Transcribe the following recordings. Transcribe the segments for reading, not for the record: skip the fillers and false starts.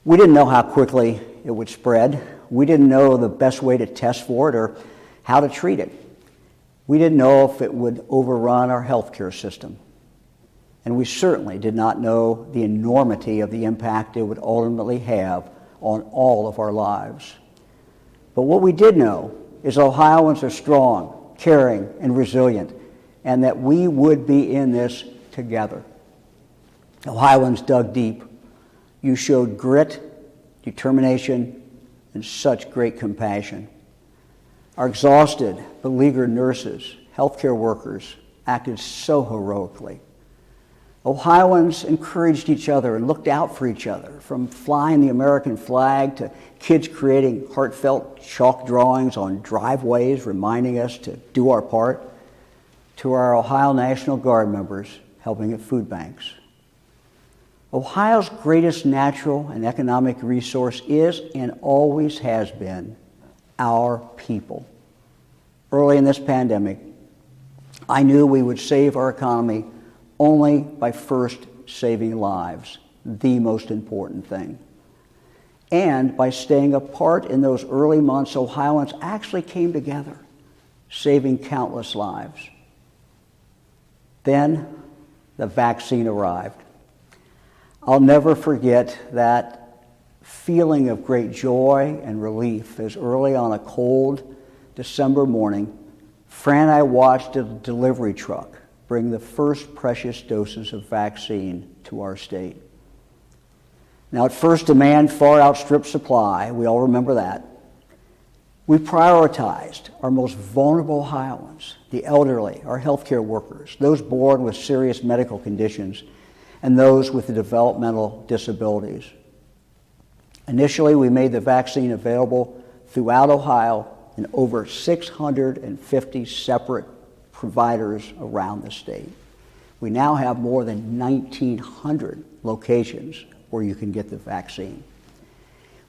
We didn't know how quickly it would spread. We didn't know the best way to test for it or how to treat it. We didn't know if it would overrun our healthcare system. And we certainly did not know the enormity of the impact it would ultimately have on all of our lives. But what we did know is Ohioans are strong, caring, and resilient, and that we would be in this together. Ohioans dug deep. You showed grit, determination, and such great compassion. Our exhausted, beleaguered nurses, healthcare workers acted so heroically. Ohioans encouraged each other and looked out for each other, from flying the American flag to kids creating heartfelt chalk drawings on driveways reminding us to do our part, to our Ohio National Guard members helping at food banks. Ohio's greatest natural and economic resource is and always has been our people. Early in this pandemic, I knew we would save our economy only by first saving lives, the most important thing. And by staying apart in those early months, Ohioans actually came together, saving countless lives. Then the vaccine arrived. I'll never forget that feeling of great joy and relief as early on a cold December morning, Fran and I watched a delivery truck bring the first precious doses of vaccine to our state. Now, at first, demand far outstripped supply. We all remember that. We prioritized our most vulnerable Ohioans, the elderly, our healthcare workers, those born with serious medical conditions, and those with the developmental disabilities. Initially, we made the vaccine available throughout Ohio in over 650 separate providers around the state. We now have more than 1,900 locations where you can get the vaccine.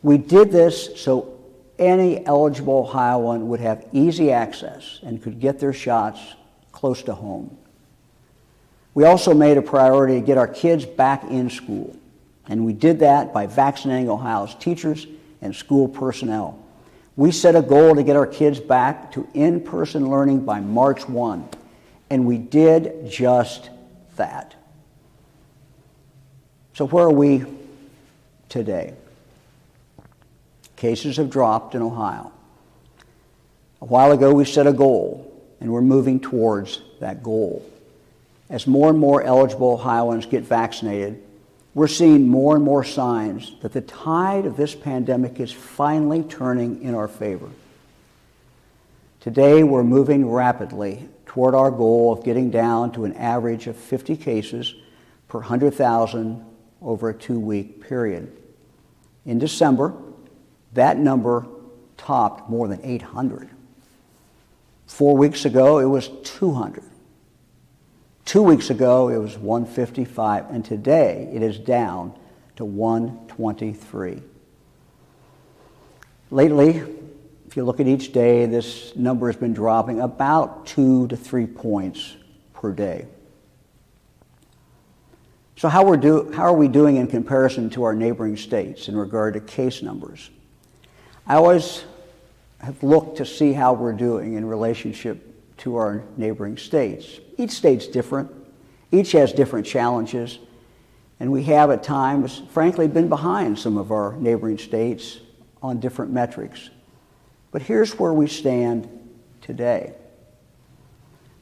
We did this so any eligible Ohioan would have easy access and could get their shots close to home. We also made a priority to get our kids back in school, and we did that by vaccinating Ohio's teachers and school personnel. We set a goal to get our kids back to in-person learning by March 1, and we did just that. So where are we today? Cases have dropped in Ohio. A while ago, we set a goal, and we're moving towards that goal. As more and more eligible Ohioans get vaccinated, we're seeing more and more signs that the tide of this pandemic is finally turning in our favor. Today, we're moving rapidly toward our goal of getting down to an average of 50 cases per 100,000 over a 2-week period. In December, that number topped more than 800. 4 weeks ago, it was 200. 2 weeks ago, it was 155, and today it is down to 123. Lately, if you look at each day, this number has been dropping about 2 to 3 points per day. So how are we doing in comparison to our neighboring states in regard to case numbers? I always have looked to see how we're doing in relationship to our neighboring states. Each state's different. Each has different challenges. And we have at times, frankly, been behind some of our neighboring states on different metrics. But here's where we stand today.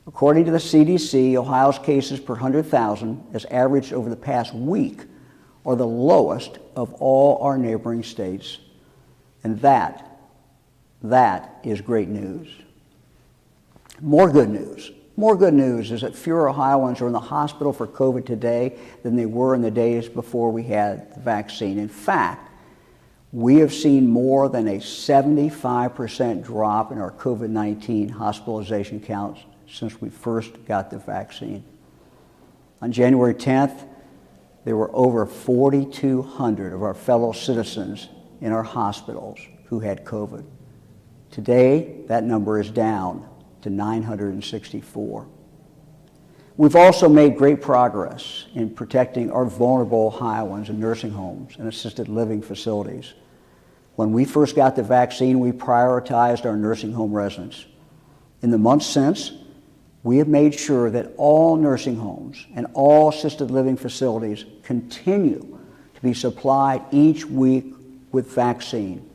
According to the CDC, Ohio's cases per 100,000, as averaged over the past week, are the lowest of all our neighboring states. And that is great news. More good news. More good news is that fewer Ohioans are in the hospital for COVID today than they were in the days before we had the vaccine. In fact, we have seen more than a 75% drop in our COVID-19 hospitalization counts since we first got the vaccine. On January 10th, there were over 4,200 of our fellow citizens in our hospitals who had COVID. Today, that number is down to 964. We've also made great progress in protecting our vulnerable Ohioans in nursing homes and assisted living facilities. When we first got the vaccine, we prioritized our nursing home residents. In the months since, we have made sure that all nursing homes and all assisted living facilities continue to be supplied each week with vaccine,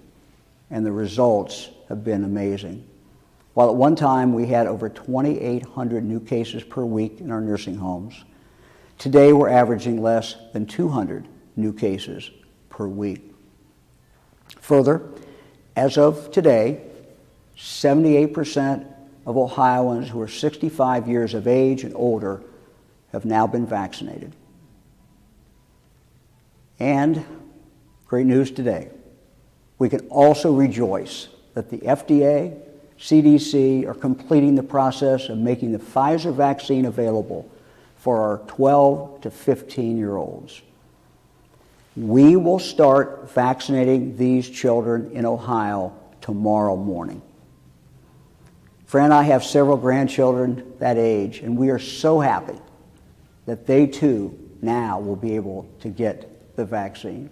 and the results have been amazing. While at one time we had over 2,800 new cases per week in our nursing homes, today we're averaging less than 200 new cases per week. Further, as of today, 78% of Ohioans who are 65 years of age and older have now been vaccinated. And great news today, we can also rejoice that the FDA, CDC are completing the process of making the Pfizer vaccine available for our 12 to 15-year-olds. We will start vaccinating these children in Ohio tomorrow morning. Fran and I have several grandchildren that age, and we are so happy that they too now will be able to get the vaccine.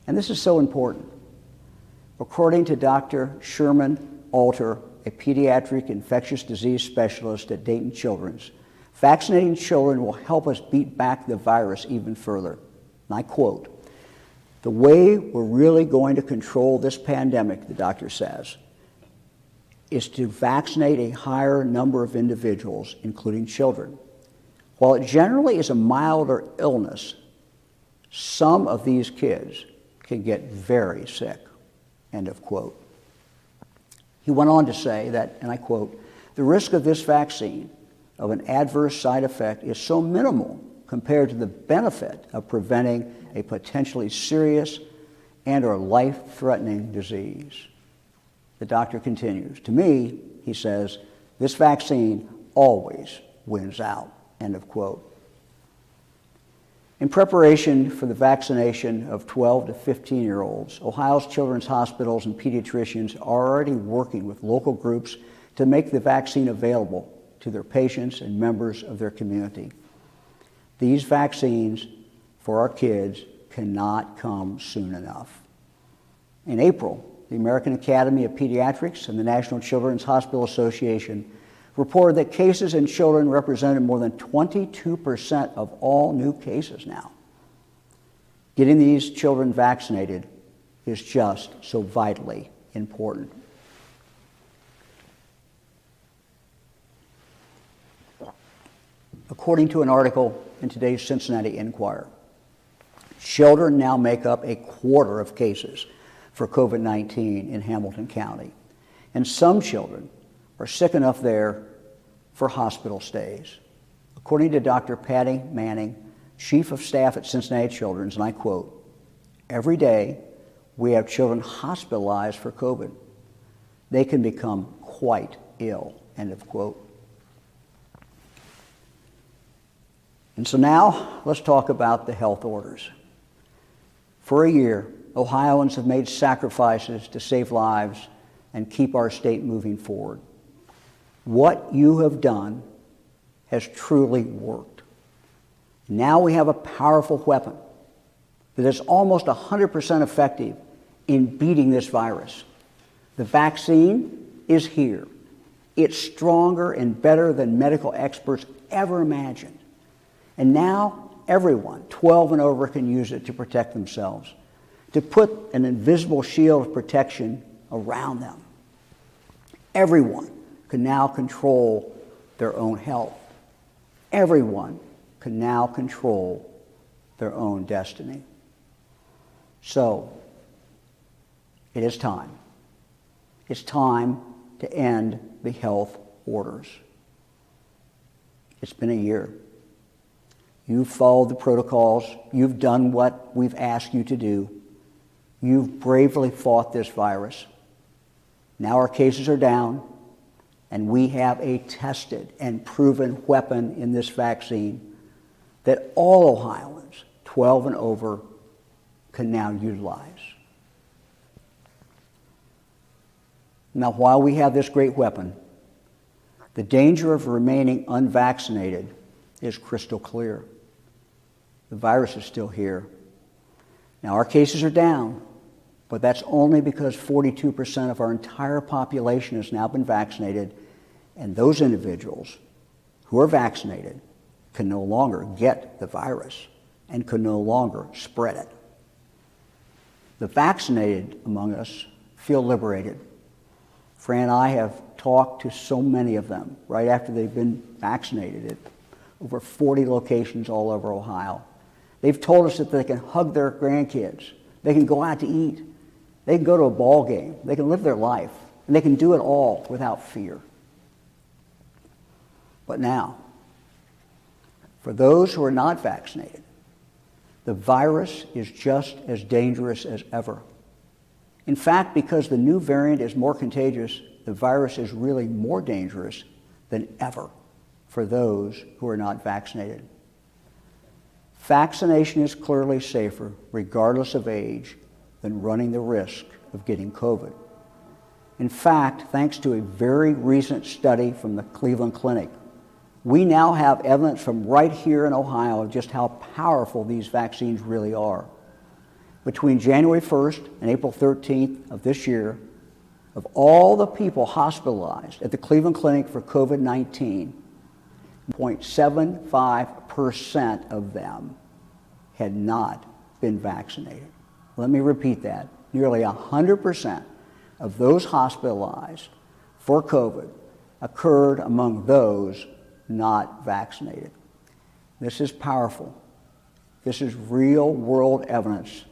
And this is so important. According to Dr. Sherman Alter, a pediatric infectious disease specialist at Dayton Children's, vaccinating children will help us beat back the virus even further. And I quote, "The way we're really going to control this pandemic," the doctor says, "is to vaccinate a higher number of individuals, including children. While it generally is a milder illness, some of these kids can get very sick," end of quote. He went on to say that, and I quote, "The risk of this vaccine of an adverse side effect is so minimal compared to the benefit of preventing a potentially serious and or life-threatening disease." The doctor continues, "To me," he says, "this vaccine always wins out," end of quote. In preparation for the vaccination of 12 to 15-year-olds, Ohio's children's hospitals and pediatricians are already working with local groups to make the vaccine available to their patients and members of their community. These vaccines for our kids cannot come soon enough. In April, the American Academy of Pediatrics and the National Children's Hospital Association reported that cases in children represented more than 22% of all new cases now. Getting these children vaccinated is just so vitally important. According to an article in today's Cincinnati Enquirer, children now make up a quarter of cases for COVID-19 in Hamilton County, and some children are sick enough there for hospital stays. According to Dr. Patty Manning, Chief of Staff at Cincinnati Children's, and I quote, "Every day we have children hospitalized for COVID. They can become quite ill," end of quote. And so now let's talk about the health orders. For a year, Ohioans have made sacrifices to save lives and keep our state moving forward. What you have done has truly worked. Now we have a powerful weapon that is almost 100% effective in beating this virus. The vaccine is here. It's stronger and better than medical experts ever imagined. And now everyone 12 and over can use it to protect themselves, to put an invisible shield of protection around them. Everyone can now control their own health. Everyone can now control their own destiny. So, it is time. It's time to end the health orders. It's been a year. You've followed the protocols. You've done what we've asked you to do. You've bravely fought this virus. Now our cases are down, and we have a tested and proven weapon in this vaccine that all Ohioans 12 and over can now utilize. Now, while we have this great weapon, The danger of remaining unvaccinated is crystal clear. The virus is still here. Now, our cases are down, but that's only because 42% of our entire population has now been vaccinated, and those individuals who are vaccinated can no longer get the virus and can no longer spread it. The vaccinated among us feel liberated. Fran and I have talked to so many of them right after they've been vaccinated at over 40 locations all over Ohio. They've told us that they can hug their grandkids, they can go out to eat, they can go to a ball game, they can live their life, and they can do it all without fear. But now, for those who are not vaccinated, the virus is just as dangerous as ever. In fact, because the new variant is more contagious, the virus is really more dangerous than ever for those who are not vaccinated. Vaccination is clearly safer, regardless of age, than running the risk of getting COVID. In fact, thanks to a very recent study from the Cleveland Clinic, we now have evidence from right here in Ohio of just how powerful these vaccines really are. Between January 1st and April 13th of this year, of all the people hospitalized at the Cleveland Clinic for COVID-19, 0.75% of them had not been vaccinated. Let me repeat that. Nearly 100% of those hospitalized for COVID occurred among those not vaccinated. This is powerful. This is real-world evidence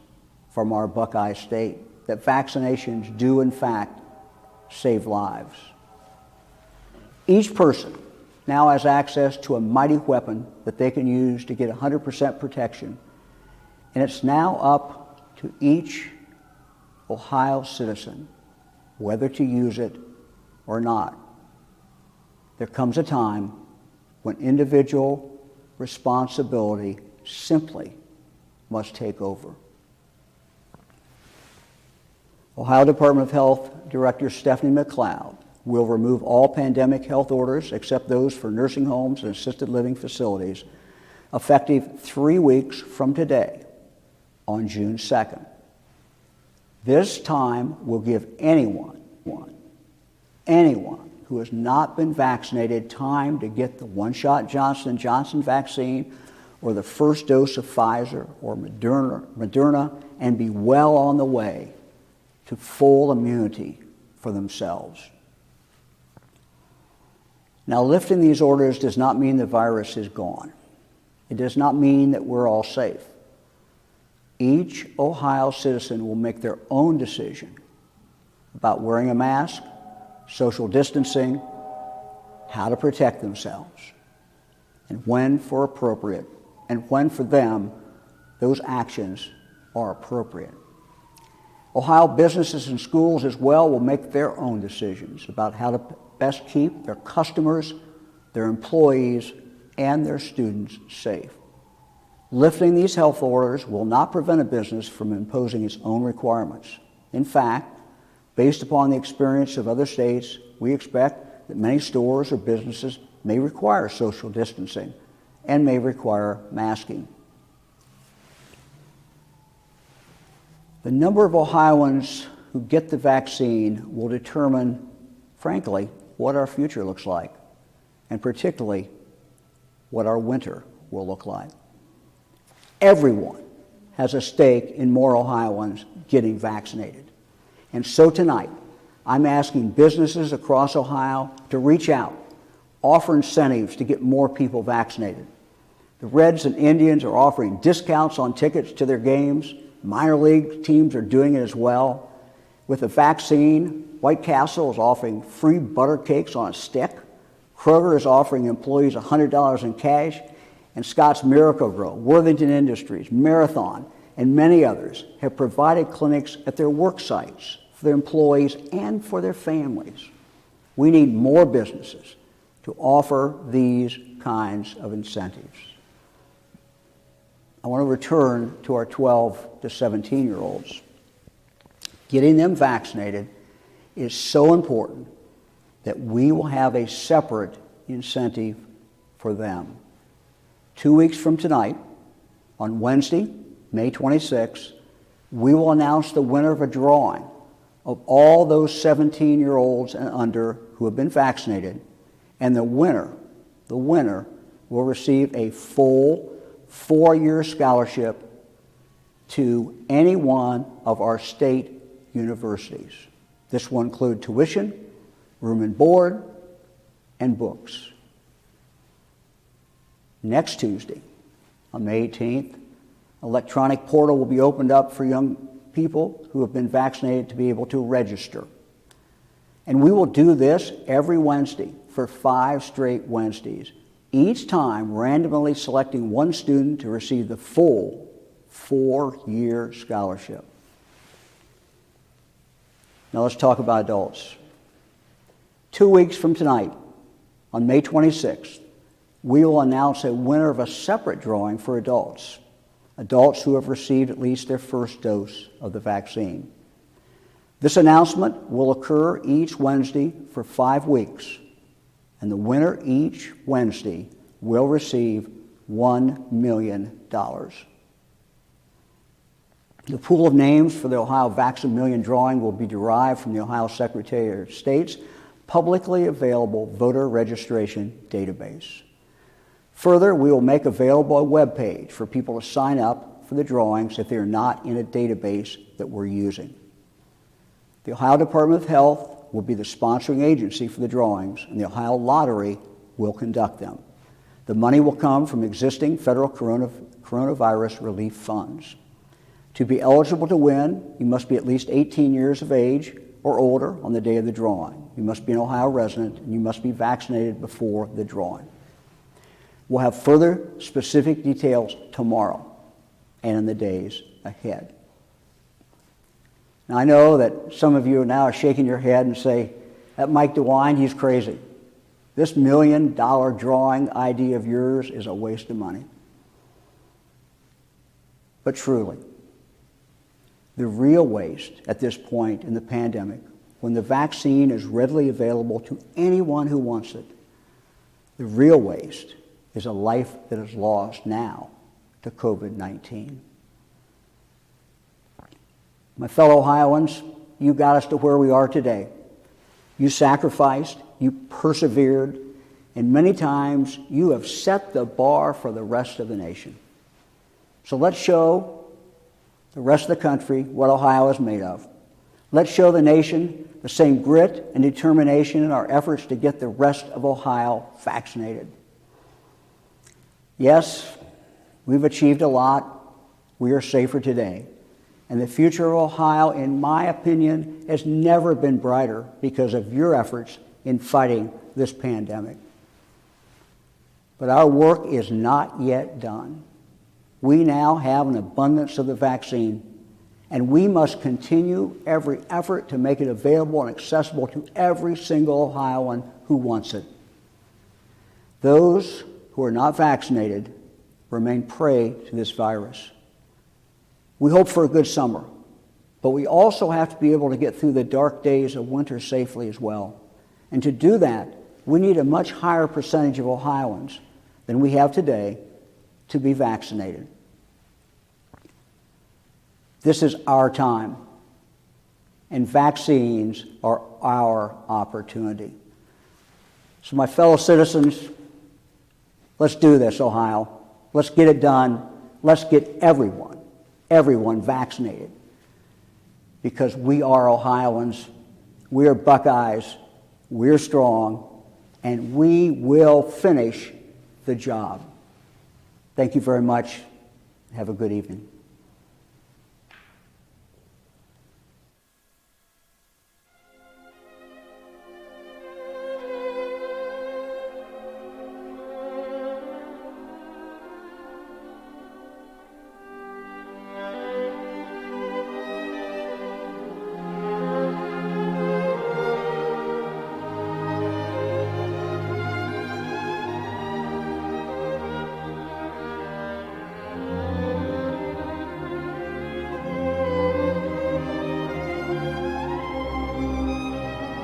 from our Buckeye State that vaccinations do, in fact, save lives. Each person now has access to a mighty weapon that they can use to get 100% protection, and it's now up to each Ohio citizen whether to use it or not. There comes a time when individual responsibility simply must take over. Ohio Department of Health Director Stephanie McLeod will remove all pandemic health orders except those for nursing homes and assisted living facilities effective 3 weeks from today on June 2nd. This time will give anyone who has not been vaccinated time to get the one-shot Johnson & Johnson vaccine or the first dose of Pfizer or Moderna and be well on the way to full immunity for themselves. Now, lifting these orders does not mean the virus is gone. It does not mean that we're all safe. Each Ohio citizen will make their own decision about wearing a mask, social distancing, how to protect themselves, and when for appropriate, and when for them those actions are appropriate. Ohio businesses and schools as well will make their own decisions about how to best keep their customers, their employees, and their students safe. Lifting these health orders will not prevent a business from imposing its own requirements. In fact, based upon the experience of other states, we expect that many stores or businesses may require social distancing and may require masking. The number of Ohioans who get the vaccine will determine, frankly, what our future looks like, and particularly what our winter will look like. Everyone has a stake in more Ohioans getting vaccinated. And so tonight, I'm asking businesses across Ohio to reach out, offer incentives to get more people vaccinated. The Reds and Indians are offering discounts on tickets to their games. Minor league teams are doing it as well. With the vaccine, White Castle is offering free butter cakes on a stick. Kroger is offering employees $100 in cash. And Scott's Miracle-Gro, Worthington Industries, Marathon, and many others have provided clinics at their work sites for their employees and for their families. We need more businesses to offer these kinds of incentives. I want to return to our 12 to 17-year-olds. Getting them vaccinated is so important that we will have a separate incentive for them. 2 weeks from tonight, on Wednesday, May 26th, we will announce the winner of a drawing of all those 17-year-olds and under who have been vaccinated, and the winner will receive a full 4-year scholarship to any one of our state universities. This will include tuition, room and board, and books. Next Tuesday, on May 18th, electronic portal will be opened up for young people who have been vaccinated to be able to register. And we will do this every Wednesday for 5 straight Wednesdays, each time randomly selecting one student to receive the full 4-year scholarship. Now let's talk about adults. 2 weeks from tonight, on May 26th, we will announce a winner of a separate drawing for adults who have received at least their first dose of the vaccine. This announcement will occur each Wednesday for 5 weeks, and the winner each Wednesday will receive $1 million. The pool of names for the Ohio Vax-A-Million drawing will be derived from the Ohio Secretary of State's publicly available voter registration database. Further, we will make available a web page for people to sign up for the drawings if they are not in a database that we're using. The Ohio Department of Health will be the sponsoring agency for the drawings, and the Ohio Lottery will conduct them. The money will come from existing federal coronavirus relief funds. To be eligible to win, you must be at least 18 years of age or older on the day of the drawing. You must be an Ohio resident, and you must be vaccinated before the drawing. We'll have further specific details tomorrow and in the days ahead. Now, I know that some of you now are shaking your head and say, that Mike DeWine, he's crazy. This $1 million drawing idea of yours is a waste of money. But truly, the real waste at this point in the pandemic, when the vaccine is readily available to anyone who wants it, the real waste is a life that is lost now to COVID-19. My fellow Ohioans, you got us to where we are today. You sacrificed, you persevered, and many times you have set the bar for the rest of the nation. So let's show the rest of the country what Ohio is made of. Let's show the nation the same grit and determination in our efforts to get the rest of Ohio vaccinated. Yes, we've achieved a lot. We are safer today. And the future of Ohio, in my opinion, has never been brighter because of your efforts in fighting this pandemic. But our work is not yet done. We now have an abundance of the vaccine, and we must continue every effort to make it available and accessible to every single Ohioan who wants it. Those who are not vaccinated remain prey to this virus. We hope for a good summer, but we also have to be able to get through the dark days of winter safely as well. And to do that, we need a much higher percentage of Ohioans than we have today to be vaccinated. This is our time, and vaccines are our opportunity. So my fellow citizens, let's do this, Ohio. Let's get it done. Let's get everyone vaccinated, because we are Ohioans, we are Buckeyes, we're strong, and we will finish the job. Thank you very much. Have a good evening.